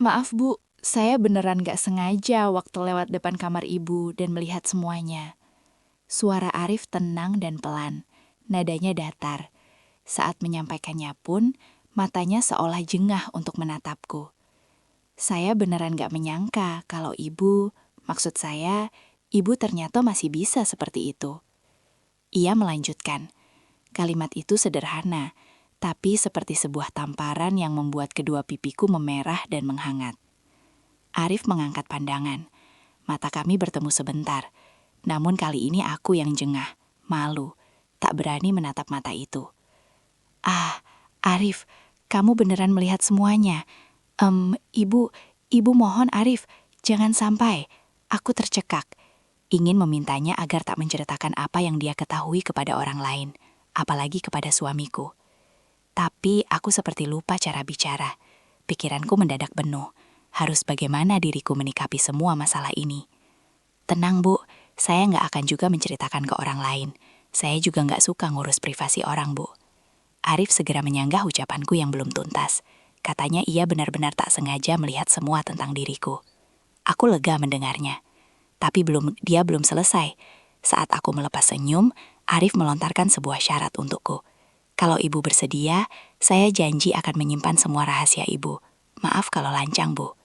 Maaf Bu, saya beneran gak sengaja waktu lewat depan kamar ibu dan melihat semuanya. Suara Arif tenang dan pelan, nadanya datar. Saat menyampaikannya pun, matanya seolah jengah untuk menatapku. Saya beneran gak menyangka kalau maksud saya, ibu ternyata masih bisa seperti itu. Ia melanjutkan, kalimat itu sederhana, tapi seperti sebuah tamparan yang membuat kedua pipiku memerah dan menghangat. Arif mengangkat pandangan. Mata kami bertemu sebentar. Namun kali ini aku yang jengah, malu, tak berani menatap mata itu. Ah, Arif, kamu beneran melihat semuanya. Ibu mohon Arif, jangan sampai. Aku tercekak. Ingin memintanya agar tak menceritakan apa yang dia ketahui kepada orang lain, apalagi kepada suamiku. Tapi aku seperti lupa cara bicara. Pikiranku mendadak penuh. Harus bagaimana diriku menikapi semua masalah ini. Tenang Bu, saya nggak akan juga menceritakan ke orang lain. Saya juga nggak suka ngurus privasi orang Bu. Arif segera menyanggah ucapanku yang belum tuntas. Katanya ia benar-benar tak sengaja melihat semua tentang diriku. Aku lega mendengarnya. Tapi dia belum selesai. Saat aku melepas senyum, Arif melontarkan sebuah syarat untukku. Kalau ibu bersedia, saya janji akan menyimpan semua rahasia ibu. Maaf kalau lancang, Bu.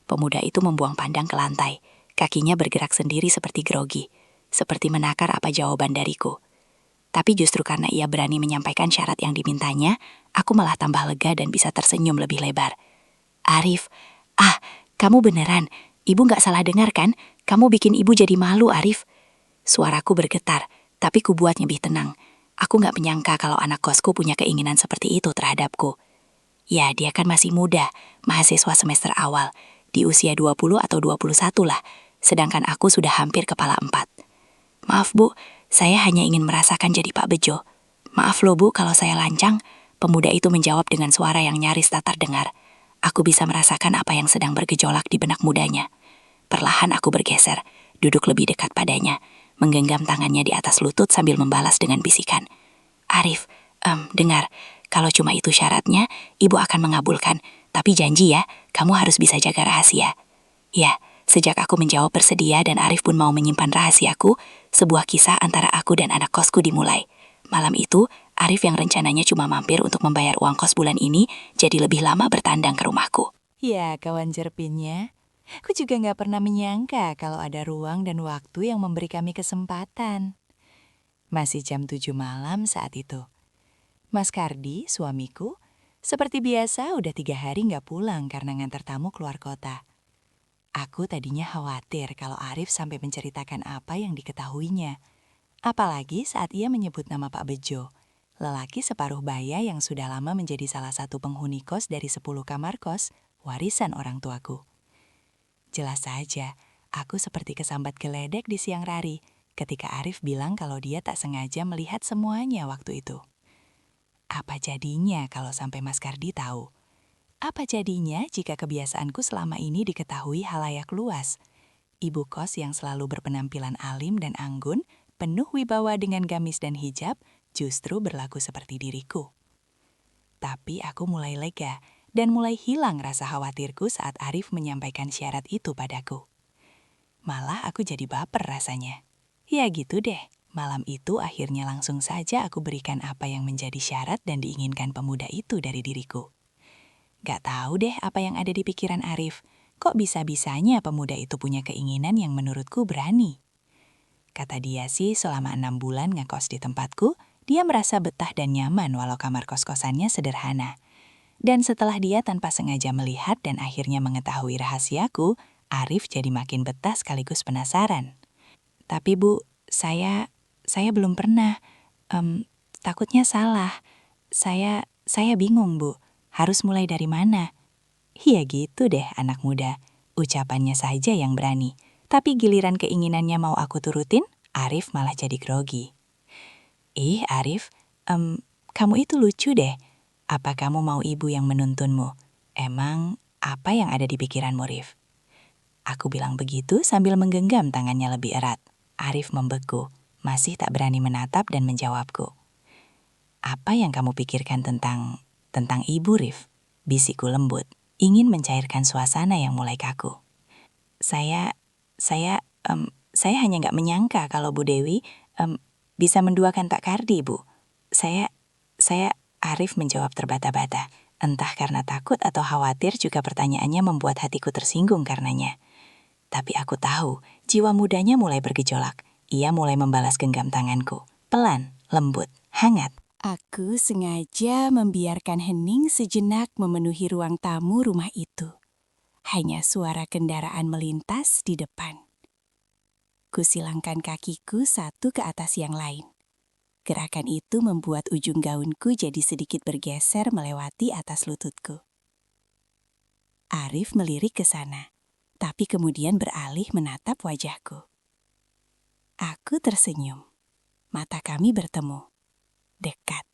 Pemuda itu membuang pandang ke lantai. Kakinya bergerak sendiri seperti grogi. Seperti menakar apa jawaban dariku. Tapi justru karena ia berani menyampaikan syarat yang dimintanya, aku malah tambah lega dan bisa tersenyum lebih lebar. Arif, kamu beneran. Ibu gak salah dengar kan? Kamu bikin ibu jadi malu, Arif. Suaraku bergetar, tapi ku buat lebih tenang. Aku gak menyangka kalau anak kosku punya keinginan seperti itu terhadapku. Ya, dia kan masih muda, mahasiswa semester awal, di usia 20 atau 21 lah, sedangkan aku sudah hampir kepala 4. Maaf Bu, saya hanya ingin merasakan jadi Pak Bejo. Maaf loh Bu kalau saya lancang, pemuda itu menjawab dengan suara yang nyaris tak terdengar. Aku bisa merasakan apa yang sedang bergejolak di benak mudanya. Perlahan aku bergeser, duduk lebih dekat padanya, menggenggam tangannya di atas lutut sambil membalas dengan bisikan. Arif, dengar, kalau cuma itu syaratnya, ibu akan mengabulkan. Tapi janji ya, kamu harus bisa jaga rahasia. Ya, sejak aku menjawab bersedia dan Arif pun mau menyimpan rahasiaku, sebuah kisah antara aku dan anak kosku dimulai. Malam itu, Arif yang rencananya cuma mampir untuk membayar uang kos bulan ini, jadi lebih lama bertandang ke rumahku. Ya, kawan cerpinnya. Aku juga gak pernah menyangka kalau ada ruang dan waktu yang memberi kami kesempatan. Masih jam 7 malam saat itu. Mas Kardi, suamiku, seperti biasa udah 3 hari gak pulang karena ngantar tamu keluar kota. Aku tadinya khawatir kalau Arif sampai menceritakan apa yang diketahuinya. Apalagi saat ia menyebut nama Pak Bejo, lelaki separuh baya yang sudah lama menjadi salah satu penghuni kos dari 10 kamar kos, warisan orang tuaku. Jelas saja, aku seperti kesambat geledek di siang hari ketika Arif bilang kalau dia tak sengaja melihat semuanya waktu itu. Apa jadinya kalau sampai Mas Kardi tahu? Apa jadinya jika kebiasaanku selama ini diketahui halayak luas? Ibu kos yang selalu berpenampilan alim dan anggun, penuh wibawa dengan gamis dan hijab, justru berlaku seperti diriku. Tapi aku mulai lega dan mulai hilang rasa khawatirku saat Arif menyampaikan syarat itu padaku. Malah aku jadi baper rasanya. Ya gitu deh, malam itu akhirnya langsung saja aku berikan apa yang menjadi syarat dan diinginkan pemuda itu dari diriku. Gak tahu deh apa yang ada di pikiran Arif. Kok bisa-bisanya pemuda itu punya keinginan yang menurutku berani? Kata dia sih selama 6 bulan ngekos di tempatku, dia merasa betah dan nyaman walau kamar kos-kosannya sederhana. Dan setelah dia tanpa sengaja melihat dan akhirnya mengetahui rahasiaku, Arif jadi makin betah sekaligus penasaran. Tapi Bu, saya belum pernah. Takutnya salah. Saya bingung Bu. Harus mulai dari mana? Ya gitu deh anak muda. Ucapannya saja yang berani. Tapi giliran keinginannya mau aku turutin, Arif malah jadi grogi. Arif, kamu itu lucu deh. Apa kamu mau ibu yang menuntunmu? Emang apa yang ada di pikiranmu, Rif? Aku bilang begitu sambil menggenggam tangannya lebih erat. Arif membeku, masih tak berani menatap dan menjawabku. Apa yang kamu pikirkan tentang ibu, Rif? Bisikku lembut. ingin mencairkan suasana yang mulai kaku. Saya hanya nggak menyangka kalau Bu Dewi bisa menduakan Pak Kardi, Bu. Saya, Arif menjawab terbata-bata. Entah karena takut atau khawatir juga pertanyaannya membuat hatiku tersinggung karenanya. Tapi aku tahu, jiwa mudanya mulai bergejolak. Ia mulai membalas genggam tanganku. Pelan, lembut, hangat. Aku sengaja membiarkan hening sejenak memenuhi ruang tamu rumah itu. Hanya suara kendaraan melintas di depan. Kusilangkan kakiku satu ke atas yang lain. Gerakan itu membuat ujung gaunku jadi sedikit bergeser melewati atas lututku. Arif melirik ke sana, tapi kemudian beralih menatap wajahku. Aku tersenyum. Mata kami bertemu. Dekat.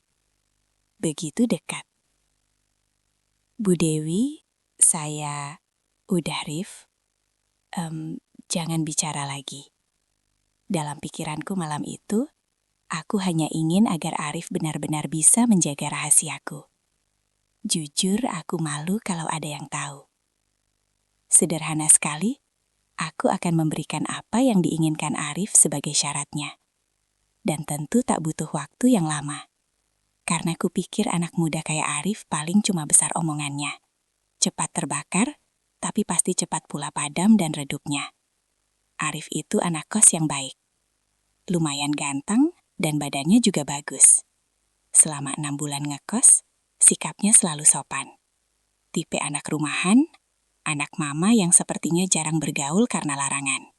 Begitu dekat. Bu Dewi, saya... Udah, Rif. Jangan bicara lagi. Dalam pikiranku malam itu, aku hanya ingin agar Arif benar-benar bisa menjaga rahasiaku. Jujur, aku malu kalau ada yang tahu. Sederhana sekali, aku akan memberikan apa yang diinginkan Arif sebagai syaratnya. Dan tentu tak butuh waktu yang lama. Karena kupikir anak muda kayak Arif paling cuma besar omongannya. Cepat terbakar, tapi pasti cepat pula padam dan redupnya. Arif itu anak kos yang baik. Lumayan ganteng dan badannya juga bagus. Selama 6 bulan ngekos, sikapnya selalu sopan. Tipe anak rumahan, anak mama yang sepertinya jarang bergaul karena larangan.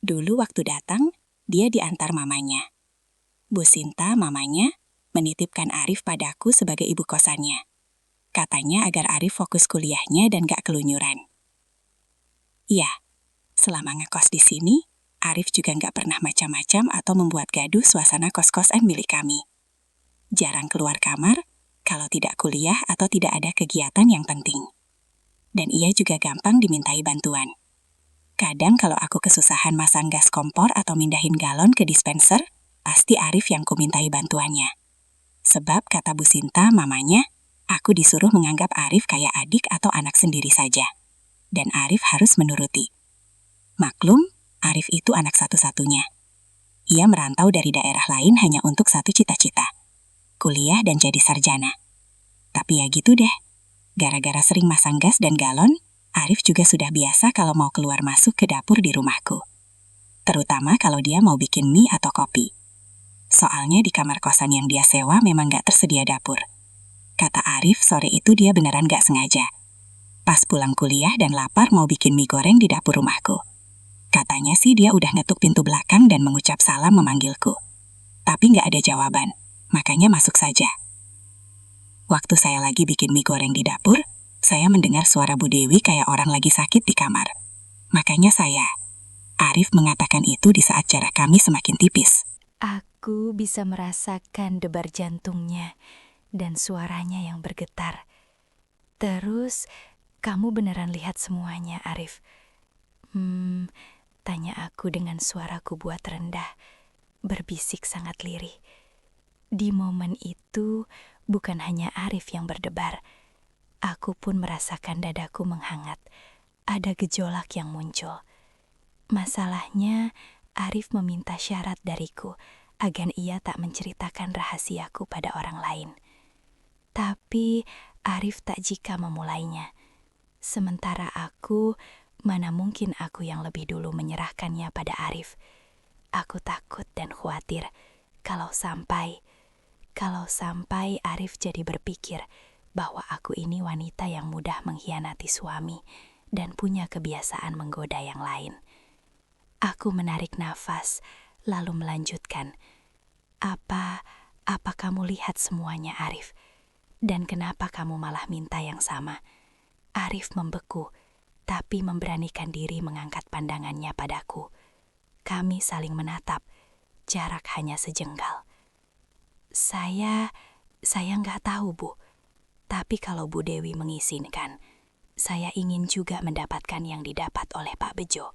Dulu waktu datang, dia diantar mamanya. Bu Sinta, mamanya, menitipkan Arif padaku sebagai ibu kosannya. Katanya agar Arif fokus kuliahnya dan gak kelunyuran. Iya, selama ngekos di sini, Arif juga gak pernah macam-macam atau membuat gaduh suasana kos-kosan milik kami. Jarang keluar kamar kalau tidak kuliah atau tidak ada kegiatan yang penting. Dan ia juga gampang dimintai bantuan. Kadang kalau aku kesusahan masang gas kompor atau mindahin galon ke dispenser, pasti Arif yang kumintai bantuannya. Sebab kata Bu Sinta, mamanya, aku disuruh menganggap Arif kayak adik atau anak sendiri saja. Dan Arif harus menuruti. Maklum, Arif itu anak satu-satunya. Ia merantau dari daerah lain hanya untuk satu cita-cita. Kuliah dan jadi sarjana. Tapi ya gitu deh. Gara-gara sering masang gas dan galon, Arif juga sudah biasa kalau mau keluar masuk ke dapur di rumahku. Terutama kalau dia mau bikin mie atau kopi. Soalnya di kamar kosan yang dia sewa memang gak tersedia dapur. Kata Arif, sore itu dia beneran gak sengaja. Pas pulang kuliah dan lapar mau bikin mie goreng di dapur rumahku. Katanya sih dia udah ngetuk pintu belakang dan mengucap salam memanggilku. Tapi gak ada jawaban, makanya masuk saja. Waktu saya lagi bikin mie goreng di dapur, saya mendengar suara Bu Dewi kayak orang lagi sakit di kamar. Makanya Arif mengatakan itu di saat jarak kami semakin tipis. Aku bisa merasakan debar jantungnya dan suaranya yang bergetar. Terus, kamu beneran lihat semuanya, Arif? Tanya aku dengan suaraku buat rendah, berbisik sangat lirih. Di momen itu, bukan hanya Arif yang berdebar. Aku pun merasakan dadaku menghangat. Ada gejolak yang muncul. Masalahnya, Arif meminta syarat dariku agar ia tak menceritakan rahasiaku pada orang lain. Tapi Arif tak jika memulainya. Sementara aku, mana mungkin aku yang lebih dulu menyerahkannya pada Arif. Aku takut dan khawatir kalau sampai Arif jadi berpikir bahwa aku ini wanita yang mudah mengkhianati suami dan punya kebiasaan menggoda yang lain. Aku menarik nafas, lalu melanjutkan. Apa kamu lihat semuanya, Arif? Dan kenapa kamu malah minta yang sama? Arif membeku, tapi memberanikan diri mengangkat pandangannya padaku. Kami saling menatap, jarak hanya sejengkal. Saya nggak tahu, Bu. Tapi kalau Bu Dewi mengizinkan, saya ingin juga mendapatkan yang didapat oleh Pak Bejo.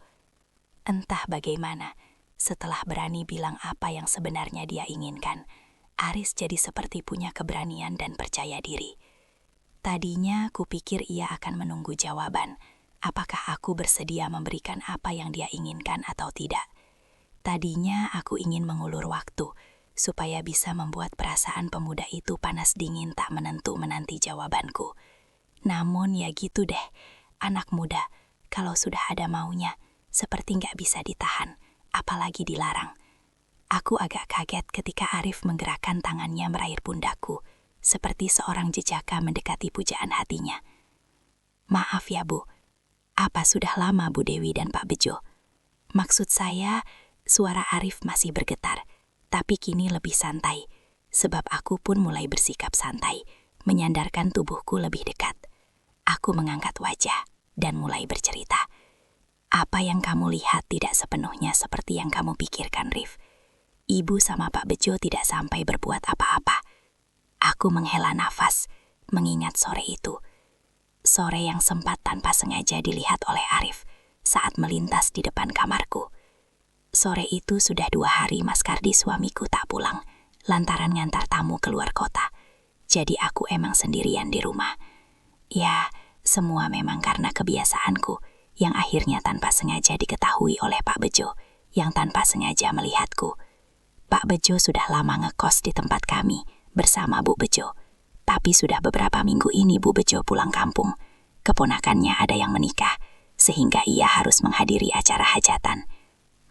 Entah bagaimana, setelah berani bilang apa yang sebenarnya dia inginkan, Aris jadi seperti punya keberanian dan percaya diri. Tadinya kupikir ia akan menunggu jawaban. Apakah aku bersedia memberikan apa yang dia inginkan atau tidak? Tadinya aku ingin mengulur waktu, supaya bisa membuat perasaan pemuda itu panas dingin tak menentu menanti jawabanku. Namun ya gitu deh, anak muda, kalau sudah ada maunya, seperti nggak bisa ditahan, apalagi dilarang. Aku agak kaget ketika Arif menggerakkan tangannya meraih pundakku, seperti seorang jejaka mendekati pujaan hatinya. Maaf ya Bu, apa sudah lama Bu Dewi dan Pak Bejo? Maksud saya, suara Arif masih bergetar, tapi kini lebih santai, sebab aku pun mulai bersikap santai, menyandarkan tubuhku lebih dekat. Aku mengangkat wajah dan mulai bercerita. Apa yang kamu lihat tidak sepenuhnya seperti yang kamu pikirkan, Rif. Ibu sama Pak Bejo tidak sampai berbuat apa-apa. Aku menghela nafas, mengingat sore itu. Sore yang sempat tanpa sengaja dilihat oleh Arif saat melintas di depan kamarku. Sore itu sudah 2 hari Mas Kardi suamiku tak pulang, lantaran ngantar tamu keluar kota. Jadi aku emang sendirian di rumah. Ya, semua memang karena kebiasaanku, yang akhirnya tanpa sengaja diketahui oleh Pak Bejo, yang tanpa sengaja melihatku. Pak Bejo sudah lama ngekos di tempat kami, bersama Bu Bejo. Tapi sudah beberapa minggu ini Bu Bejo pulang kampung. Keponakannya ada yang menikah, sehingga ia harus menghadiri acara hajatan.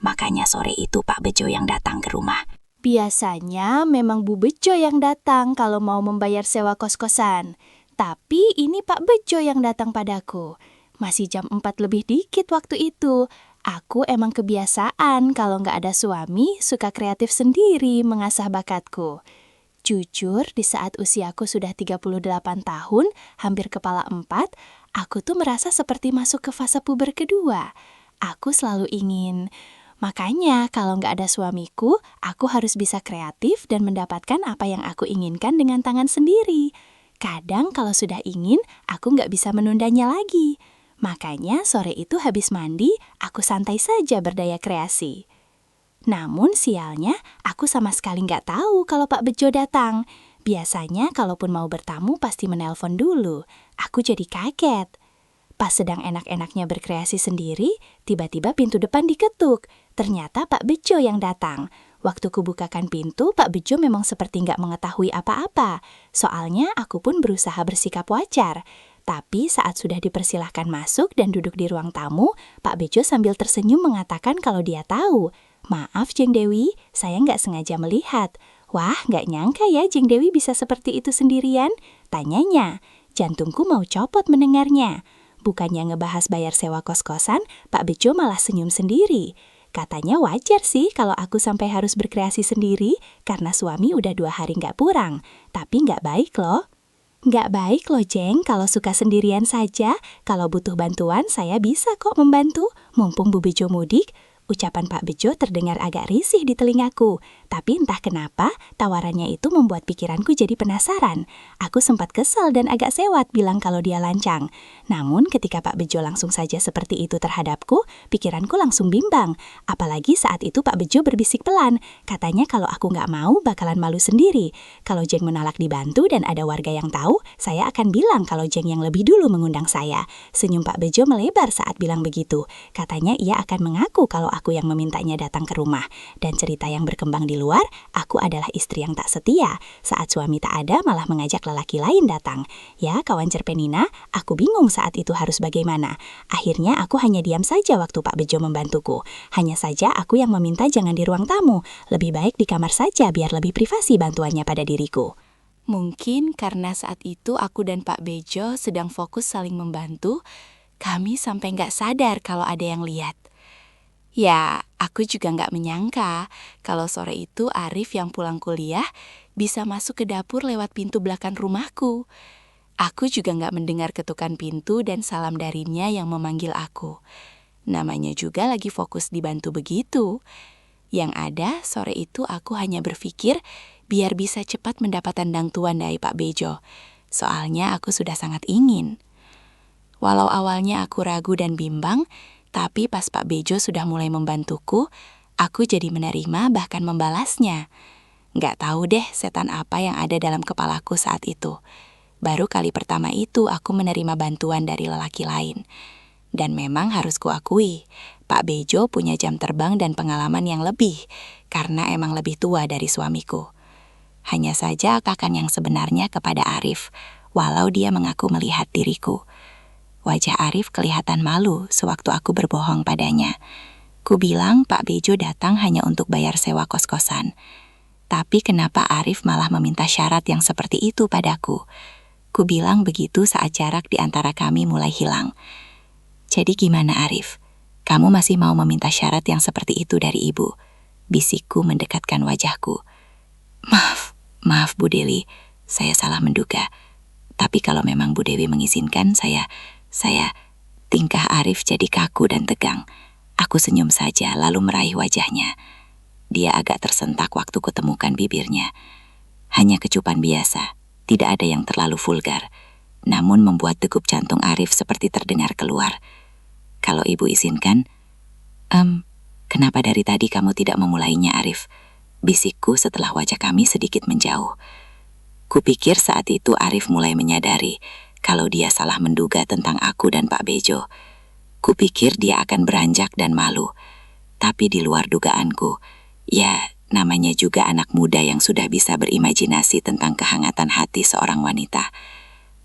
Makanya sore itu Pak Bejo yang datang ke rumah. Biasanya memang Bu Bejo yang datang kalau mau membayar sewa kos-kosan. Tapi ini Pak Bejo yang datang padaku. Masih jam 4 lebih dikit waktu itu. Aku emang kebiasaan kalau nggak ada suami, suka kreatif sendiri mengasah bakatku. Jujur, di saat usiaku sudah 38 tahun, hampir kepala 4, aku tuh merasa seperti masuk ke fase puber kedua. Aku selalu ingin. Makanya, kalau nggak ada suamiku, aku harus bisa kreatif dan mendapatkan apa yang aku inginkan dengan tangan sendiri. Kadang kalau sudah ingin, aku nggak bisa menundanya lagi. Makanya sore itu habis mandi, aku santai saja berdaya kreasi. Namun sialnya, aku sama sekali nggak tahu kalau Pak Bejo datang. Biasanya kalaupun mau bertamu pasti menelpon dulu. Aku jadi kaget. Pas sedang enak-enaknya berkreasi sendiri, tiba-tiba pintu depan diketuk. Ternyata Pak Bejo yang datang. Waktu kubukakan pintu, Pak Bejo memang seperti nggak mengetahui apa-apa. Soalnya aku pun berusaha bersikap wajar. Tapi saat sudah dipersilahkan masuk dan duduk di ruang tamu, Pak Bejo sambil tersenyum mengatakan kalau dia tahu. Maaf Jeng Dewi, saya nggak sengaja melihat. Wah, nggak nyangka ya Jeng Dewi bisa seperti itu sendirian. Tanyanya, jantungku mau copot mendengarnya. Bukannya ngebahas bayar sewa kos-kosan, Pak Bejo malah senyum sendiri. Katanya wajar sih kalau aku sampai harus berkreasi sendiri karena suami udah 2 hari nggak pulang. Tapi nggak baik loh. Nggak baik loh Jeng kalau suka sendirian saja. Kalau butuh bantuan saya bisa kok membantu. Mumpung Bu Bejo mudik. Ucapan Pak Bejo terdengar agak risih di telingaku, tapi entah kenapa tawarannya itu membuat pikiranku jadi penasaran. Aku sempat kesal dan agak sewot bilang kalau dia lancang. Namun ketika Pak Bejo langsung saja seperti itu terhadapku, pikiranku langsung bimbang. Apalagi saat itu Pak Bejo berbisik pelan, katanya kalau aku nggak mau bakalan malu sendiri. Kalau Jeng menolak dibantu dan ada warga yang tahu, saya akan bilang kalau Jeng yang lebih dulu mengundang saya. Senyum Pak Bejo melebar saat bilang begitu. Katanya ia akan mengaku kalau aku yang memintanya datang ke rumah. Dan cerita yang berkembang di luar, aku adalah istri yang tak setia. Saat suami tak ada malah mengajak lelaki lain datang. Ya kawan cerpenina, aku bingung saat itu harus bagaimana. Akhirnya aku hanya diam saja waktu Pak Bejo membantuku. Hanya saja aku yang meminta jangan di ruang tamu. Lebih baik di kamar saja biar lebih privasi bantuannya pada diriku. Mungkin karena saat itu aku dan Pak Bejo sedang fokus saling membantu, kami sampai nggak sadar kalau ada yang lihat. Ya, aku juga nggak menyangka kalau sore itu Arif yang pulang kuliah bisa masuk ke dapur lewat pintu belakang rumahku. Aku juga nggak mendengar ketukan pintu dan salam darinya yang memanggil aku. Namanya juga lagi fokus dibantu begitu. Yang ada, sore itu aku hanya berpikir biar bisa cepat mendapat bantuan dari Pak Bejo. Soalnya aku sudah sangat ingin. Walau awalnya aku ragu dan bimbang, tapi pas Pak Bejo sudah mulai membantuku, aku jadi menerima bahkan membalasnya. Nggak tahu deh setan apa yang ada dalam kepalaku saat itu. Baru kali pertama itu aku menerima bantuan dari lelaki lain. Dan memang harus kuakui, Pak Bejo punya jam terbang dan pengalaman yang lebih, karena emang lebih tua dari suamiku. Hanya saja akan yang sebenarnya kepada Arif, walau dia mengaku melihat diriku. Wajah Arif kelihatan malu sewaktu aku berbohong padanya. Ku bilang Pak Bejo datang hanya untuk bayar sewa kos-kosan. Tapi kenapa Arif malah meminta syarat yang seperti itu padaku? Ku bilang begitu saat jarak di antara kami mulai hilang. Jadi gimana Arif? Kamu masih mau meminta syarat yang seperti itu dari ibu? Bisikku mendekatkan wajahku. Maaf Bu Dewi, saya salah menduga. Tapi kalau memang Bu Dewi mengizinkan, saya... Tingkah Arif jadi kaku dan tegang. Aku senyum saja lalu meraih wajahnya. Dia agak tersentak waktu kutemukan bibirnya. Hanya kecupan biasa, tidak ada yang terlalu vulgar. Namun membuat degup jantung Arif seperti terdengar keluar. Kalau ibu izinkan, kenapa dari tadi kamu tidak memulainya Arif? Bisikku setelah wajah kami sedikit menjauh. Kupikir saat itu Arif mulai menyadari kalau dia salah menduga tentang aku dan Pak Bejo. Kupikir dia akan beranjak dan malu. Tapi di luar dugaanku, ya namanya juga anak muda yang sudah bisa berimajinasi tentang kehangatan hati seorang wanita.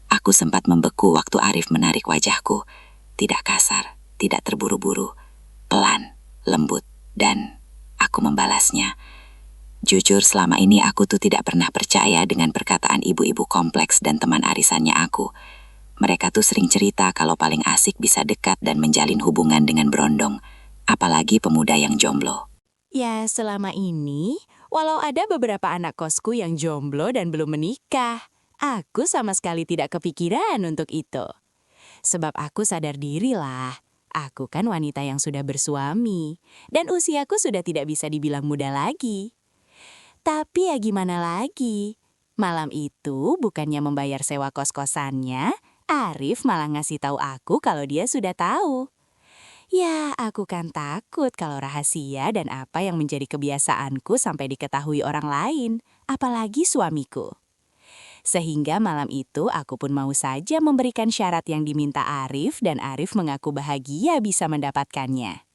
Aku sempat membeku waktu Arif menarik wajahku. Tidak kasar, tidak terburu-buru, pelan, lembut, dan aku membalasnya. Jujur selama ini aku tuh tidak pernah percaya dengan perkataan ibu-ibu kompleks dan teman arisannya aku. Mereka tuh sering cerita kalau paling asik bisa dekat dan menjalin hubungan dengan berondong, apalagi pemuda yang jomblo. Ya, selama ini, walau ada beberapa anak kosku yang jomblo dan belum menikah, aku sama sekali tidak kepikiran untuk itu. Sebab aku sadar diri lah, aku kan wanita yang sudah bersuami, dan usiaku sudah tidak bisa dibilang muda lagi. Tapi ya gimana lagi, malam itu bukannya membayar sewa kos-kosannya, Arif malah ngasih tahu aku kalau dia sudah tahu. Ya, aku kan takut kalau rahasia dan apa yang menjadi kebiasaanku sampai diketahui orang lain, apalagi suamiku. Sehingga malam itu aku pun mau saja memberikan syarat yang diminta Arif dan Arif mengaku bahagia bisa mendapatkannya.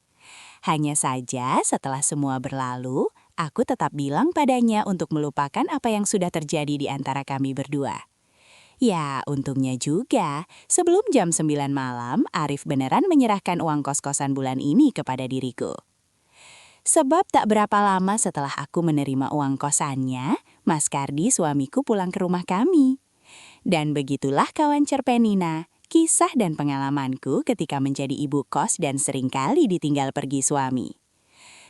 Hanya saja setelah semua berlalu, aku tetap bilang padanya untuk melupakan apa yang sudah terjadi di antara kami berdua. Ya, untungnya juga, sebelum jam 9 malam, Arif beneran menyerahkan uang kos-kosan bulan ini kepada diriku. Sebab tak berapa lama setelah aku menerima uang kosannya, Mas Kardi suamiku pulang ke rumah kami. Dan begitulah kawan cerpenina, kisah dan pengalamanku ketika menjadi ibu kos dan seringkali ditinggal pergi suami.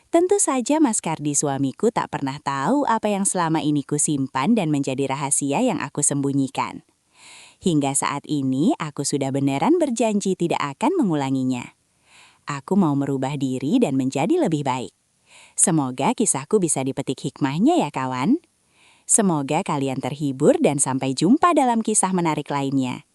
Tentu saja Mas Kardi suamiku tak pernah tahu apa yang selama ini kusimpan dan menjadi rahasia yang aku sembunyikan. Hingga saat ini aku sudah beneran berjanji tidak akan mengulanginya. Aku mau merubah diri dan menjadi lebih baik. Semoga kisahku bisa dipetik hikmahnya ya kawan. Semoga kalian terhibur dan sampai jumpa dalam kisah menarik lainnya.